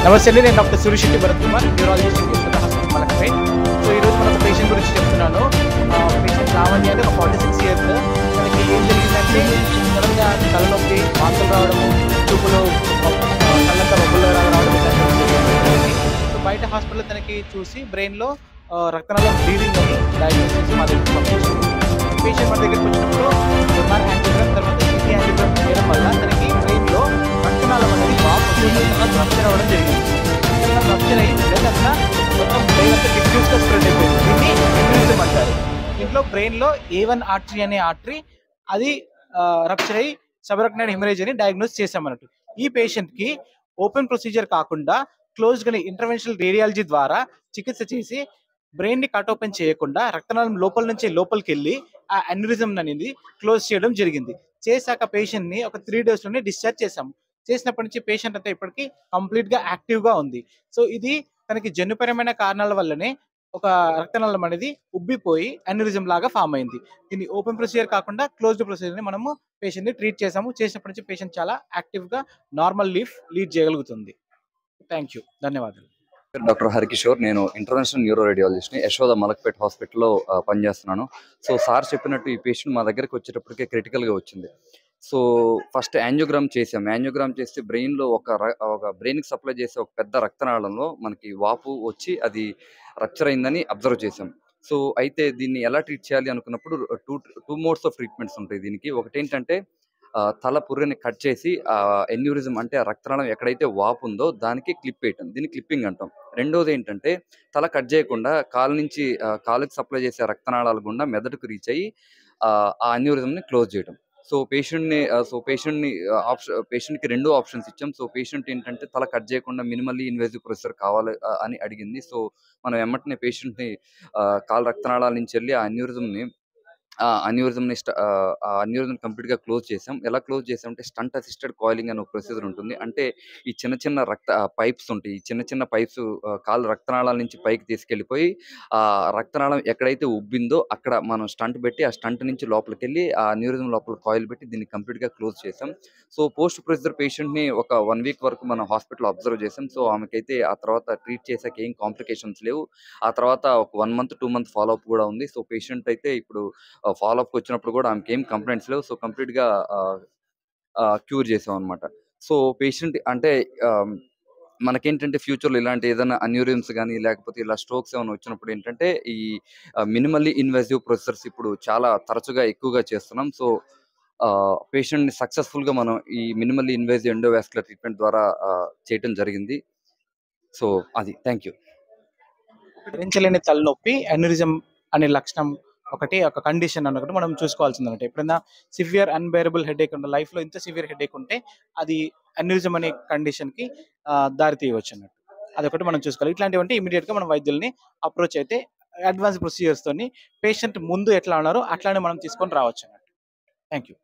నమస్తే అండి, నేను doctor Surisetti Bharat Kumar, neurologist hospital Malakpet. So ఈరోజు మన ఒక పేషెంట్ గురించి చెప్తున్నాను. పేషెంట్ లావణ్య అని ఒక 46 years. తనకి ఏం జరిగిందంటే సడన్గా తలనొప్పి, వాంతులు రావడము, చూపులు కళ్ళంతా బొబ్బులు రావడం జరిగింది. సో బయట హాస్పిటల్ తనకి చూసి బ్రెయిన్లో రక్తనాళం బ్లీడింగ్ అని డయాగ్నోస్ చేసి మా దగ్గరికి పంపించారు. పేషెంట్ మన దగ్గరికి వచ్చినప్పుడు ఎంఆర్ యాంజియోగ్రామ్ తర్వాత సిటీ యాంజియోగ్రామ్ చేయడం వల్ల తనకి బ్రెయిన్లో రక్తనాళం అనేది రప్చర్ అవ్వడం జరిగింది. రప్చర్ అయ్యి బ్లడ్ అంతా మొత్తం బ్రెయిన్ అంతా డిఫ్యూజ్గా స్ప్రెడ్ అయిపోయింది. దీన్ని ఎన్యూరిజం అంటారు. దీంట్లో బ్రెయిన్లో A1 ఆర్టరీ అనే ఆర్టరీ అది రప్చర్ అయ్యి సబరక్నైడ్ హెమరేజ్ అని డయాగ్నోస్ చేశామన్నట్టు. ఈ పేషెంట్కి ఓపెన్ ప్రొసీజర్ కాకుండా క్లోజ్గా ఇంటర్వెన్షనల్ రేడియాలజీ ద్వారా చికిత్స చేసి బ్రెయిన్ ని కట్ ఓపెన్ చేయకుండా రక్తనాళం లోపల నుంచి లోపలికి వెళ్ళి ఆ అన్యూరిజం అనేది క్లోజ్ చేయడం జరిగింది. చేశాక పేషెంట్ ని ఒక 3 days లోనే డిశ్చార్జ్ చేశాము. చేసినప్పటి నుంచి పేషెంట్ అంతా ఇప్పటికీ కంప్లీట్ గా యాక్టివ్ గా ఉంది. సో ఇది తనకి జన్యుపరమైన కారణాల వల్లనే ఒక రక్తనాళం అనేది ఉబ్బిపోయి అన్యూరిజం లాగా ఫామ్ అయింది. దీన్ని ఓపెన్ ప్రొసీజర్ కాకుండా క్లోజ్డ్ ప్రొసీజర్ ని మనము పేషెంట్ ని ట్రీట్ చేసాము. చేసినప్పటి నుంచి పేషెంట్ చాలా యాక్టివ్ గా నార్మల్ లైఫ్ లీడ్ చేయగలుగుతుంది. థ్యాంక్ యూ, ధన్యవాదాలు. డాక్టర్ హరికిషోర్, నేను ఇంటర్నేషనల్ న్యూరో రేడియాలజిస్ట్ని, యశోద మలక్పేట్ హాస్పిటల్లో పనిచేస్తున్నాను. సో సార్ చెప్పినట్టు ఈ పేషెంట్ మా దగ్గరికి వచ్చేటప్పటికే క్రిటికల్గా వచ్చింది. సో ఫస్ట్ యాంజియోగ్రామ్ చేసాం. యాంజియోగ్రామ్ చేస్తే బ్రెయిన్లో ఒక బ్రెయిన్కి సప్లై చేసే ఒక పెద్ద రక్తనాళంలో మనకి వాపు వచ్చి అది రప్చర్ అయిందని అబ్జర్వ్ చేసాం. సో అయితే దీన్ని ఎలా ట్రీట్ చేయాలి అనుకున్నప్పుడు టూ మోడ్స్ ఆఫ్ ట్రీట్మెంట్స్ ఉంటాయి దీనికి. ఒకటి ఏంటంటే తల పుర్రెని కట్ చేసి ఎన్యూరిజం అంటే ఆ రక్తనాళం ఎక్కడైతే వాపు ఉందో దానికి క్లిప్ వేయటం, దీన్ని క్లిప్పింగ్ అంటాం. రెండోది ఏంటంటే తల కట్ చేయకుండా కాలుకి సప్లై చేసే రక్తనాళాల గుండా మెదడుకు రీచ్ అయ్యి ఆ అన్యూరిజంని క్లోజ్ చేయడం. సో పేషెంట్కి 2 ఆప్షన్స్ ఇచ్చాం. సో పేషెంట్ ఏంటంటే తల కట్ చేయకుండా మినిమల్లీ ఇన్వేజివ్ ప్రొసీజర్ కావాలి అని అడిగింది. సో మనం వెంటనే పేషెంట్ని కాలు రక్తనాళాల నుంచి వెళ్ళి ఆ అన్యూరిజం కంప్లీట్గా క్లోజ్ చేసాం. ఎలా క్లోజ్ చేసామంటే స్టంట్ అసిస్టెడ్ కాయిలింగ్ అనే ఒక ప్రొసీజర్ ఉంటుంది. అంటే ఈ చిన్న పైప్స్ ఉంటాయి. ఈ చిన్న పైప్స్ కాలు రక్తనాళాల నుంచి పైకి తీసుకెళ్ళిపోయి ఆ రక్తనాళం ఎక్కడైతే ఉబ్బిందో అక్కడ మనం స్టంట్ పెట్టి ఆ స్టంట్ నుంచి లోపలికి వెళ్ళి ఆ అన్యూరిజం లోపల కాయిల్ పెట్టి దీన్ని కంప్లీట్గా క్లోజ్ చేసాం. సో పోస్ట్ ప్రొసీజర్ పేషెంట్ని ఒక 1 week వరకు మనం హాస్పిటల్ అబ్జర్వ్ చేసాం. సో ఆమెకైతే ఆ తర్వాత ట్రీట్ చేసాక ఏం కాంప్లికేషన్స్ లేవు. ఆ తర్వాత ఒక 1 month 2 month ఫాలోఅప్ కూడా ఉంది. సో పేషెంట్ అయితే ఇప్పుడు ఫాలోఅప్కి వచ్చినప్పుడు కూడా ఆమెకి ఏం కంప్లైంట్స్ లేవు. సో కంప్లీట్గా క్యూర్ చేసాం అనమాట. సో పేషెంట్ అంటే మనకేంటంటే ఫ్యూచర్లో ఇలాంటి ఏదైనా అన్యూరిజమ్స్ కానీ లేకపోతే ఇలా స్ట్రోక్స్ ఏమైనా వచ్చినప్పుడు ఏంటంటే ఈ మినిమల్లీ ఇన్వేజివ్ ప్రొసీజర్స్ ఇప్పుడు చాలా తరచుగా ఎక్కువగా చేస్తున్నాం. సో పేషెంట్ని సక్సెస్ఫుల్గా మనం ఈ మినిమల్లీ ఇన్వేజివ్ ఎండోవాస్కులర్ ట్రీట్మెంట్ ద్వారా చేయటం జరిగింది. సో అది. Thank you. భరించలేని తలనొప్పి అన్యూరిజం అనే లక్షణం ఒక కండిషన్ అన్నట్టు మనం చూసుకోవాల్సింది. అంటే ఎప్పుడైనా సివియర్ అన్బేరబుల్ హెడేక్ ఉంటే, లైఫ్లో ఇంత సివియర్ హెడేక్ ఉంటే అది అన్యూరిజం అనే కండిషన్కి దారి తీయవచ్చు అన్నట్టు. అదొకటి మనం చూసుకోవాలి. ఇట్లాంటివి అంటే ఇమీడియట్గా మనం వైద్యుల్ని అప్రోచ్ అయితే అడ్వాన్స్ ప్రొసీజర్స్తోని పేషెంట్ ముందు ఎట్లా ఉన్నారో అట్లానే మనం తీసుకొని రావచ్చు అన్నట్టు. Thank you.